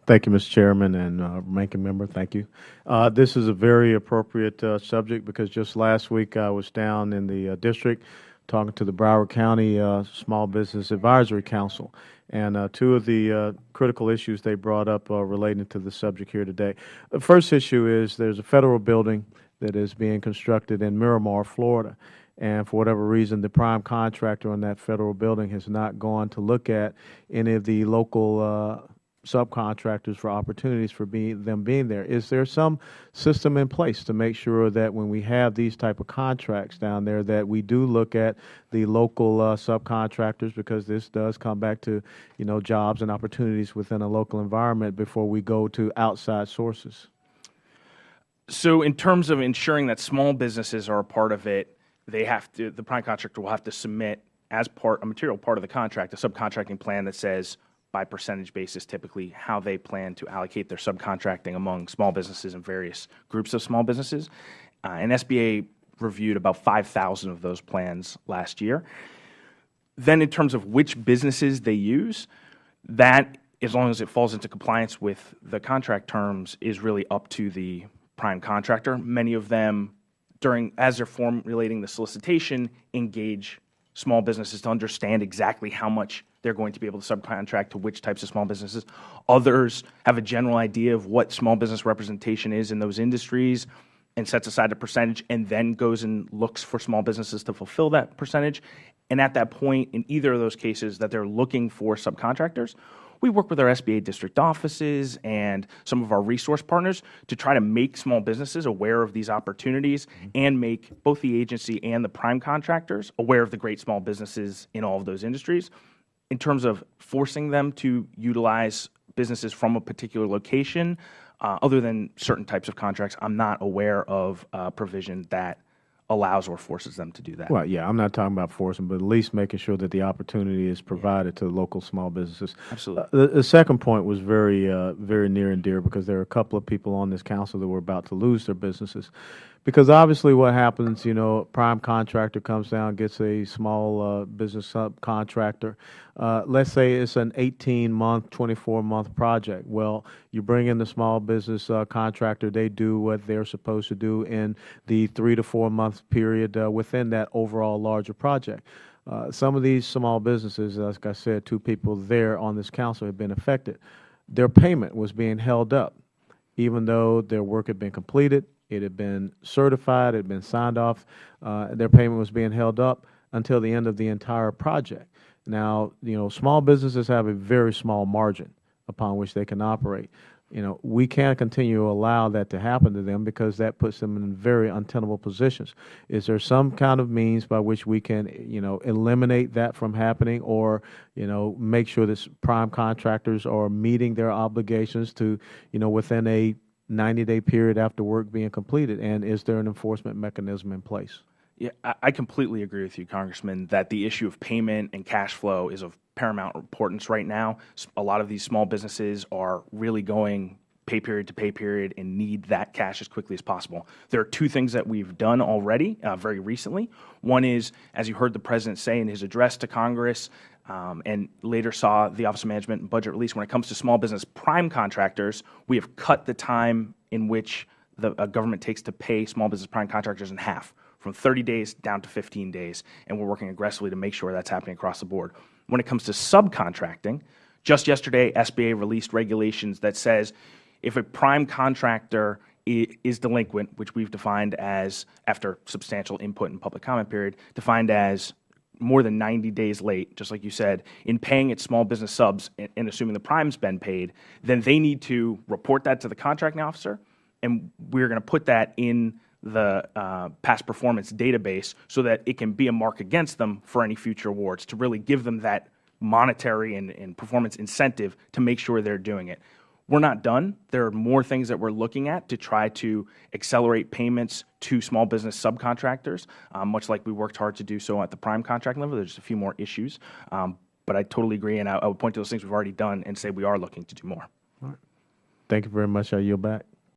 Thank you, Mr. Chairman and Ranking Member. Thank you. This is a very appropriate subject because just last week I was down in the district talking to the Broward County Small Business Advisory Council, and two of the critical issues they brought up relating to the subject here today. The first issue is there's a federal building that is being constructed in Miramar, Florida. And for whatever reason, the prime contractor on that federal building has not gone to look at any of the local subcontractors for opportunities for them being there. Is there some system in place to make sure that when we have these type of contracts down there that we do look at the local subcontractors, because this does come back to, jobs and opportunities within a local environment before we go to outside sources? So in terms of ensuring that small businesses are a part of it, the prime contractor will have to submit as a material part of the contract, a subcontracting plan that says by percentage basis, typically, how they plan to allocate their subcontracting among small businesses and various groups of small businesses. And SBA reviewed about 5,000 of those plans last year. Then in terms of which businesses they use, that, as long as it falls into compliance with the contract terms, is really up to the prime contractor. Many of them, as they're formulating the solicitation, engage small businesses to understand exactly how much they're going to be able to subcontract to which types of small businesses. Others have a general idea of what small business representation is in those industries and sets aside a percentage and then goes and looks for small businesses to fulfill that percentage. And at that point, in either of those cases that they're looking for subcontractors, we work with our SBA district offices and some of our resource partners to try to make small businesses aware of these opportunities and make both the agency and the prime contractors aware of the great small businesses in all of those industries. In terms of forcing them to utilize businesses from a particular location, other than certain types of contracts, I'm not aware of a provision that allows or forces them to do that. Well, yeah, I'm not talking about forcing, but at least making sure that the opportunity is provided to local small businesses. Absolutely. The second point was very, very near and dear because there are a couple of people on this council that were about to lose their businesses. Because obviously what happens, prime contractor comes down, gets a small business subcontractor. Let's say it's an 18-month, 24-month project. Well, you bring in the small business contractor, they do what they're supposed to do in the 3 to 4 month period within that overall larger project. Some of these small businesses, like I said, two people there on this council have been affected. Their payment was being held up, even though their work had been completed. It had been certified, it had been signed off, their payment was being held up until the end of the entire project. Now, small businesses have a very small margin upon which they can operate. We can't continue to allow that to happen to them because that puts them in very untenable positions. Is there some kind of means by which we can, eliminate that from happening or, make sure that prime contractors are meeting their obligations to, within a 90-day period after work being completed, and is there an enforcement mechanism in place? Yeah, I completely agree with you, Congressman, that the issue of payment and cash flow is of paramount importance right now. A lot of these small businesses are really going pay period to pay period and need that cash as quickly as possible. There are two things that we've done already very recently. One is, as you heard the President say in his address to Congress, and later saw the Office of Management and Budget release, when it comes to small business prime contractors, we have cut the time in which the government takes to pay small business prime contractors in half, from 30 days down to 15 days, and we're working aggressively to make sure that's happening across the board. When it comes to subcontracting, just yesterday, SBA released regulations that says if a prime contractor is delinquent, which we've defined as, after substantial input and public comment period, defined as more than 90 days late, just like you said, in paying its small business subs and assuming the prime's been paid, then they need to report that to the contracting officer, and we're going to put that in the past performance database so that it can be a mark against them for any future awards, to really give them that monetary and performance incentive to make sure they're doing it. We're not done. There are more things that we're looking at to try to accelerate payments to small business subcontractors, much like we worked hard to do so at the prime contract level. There's just a few more issues. But I totally agree, and I would point to those things we've already done and say we are looking to do more. All right. Thank you very much. I yield back.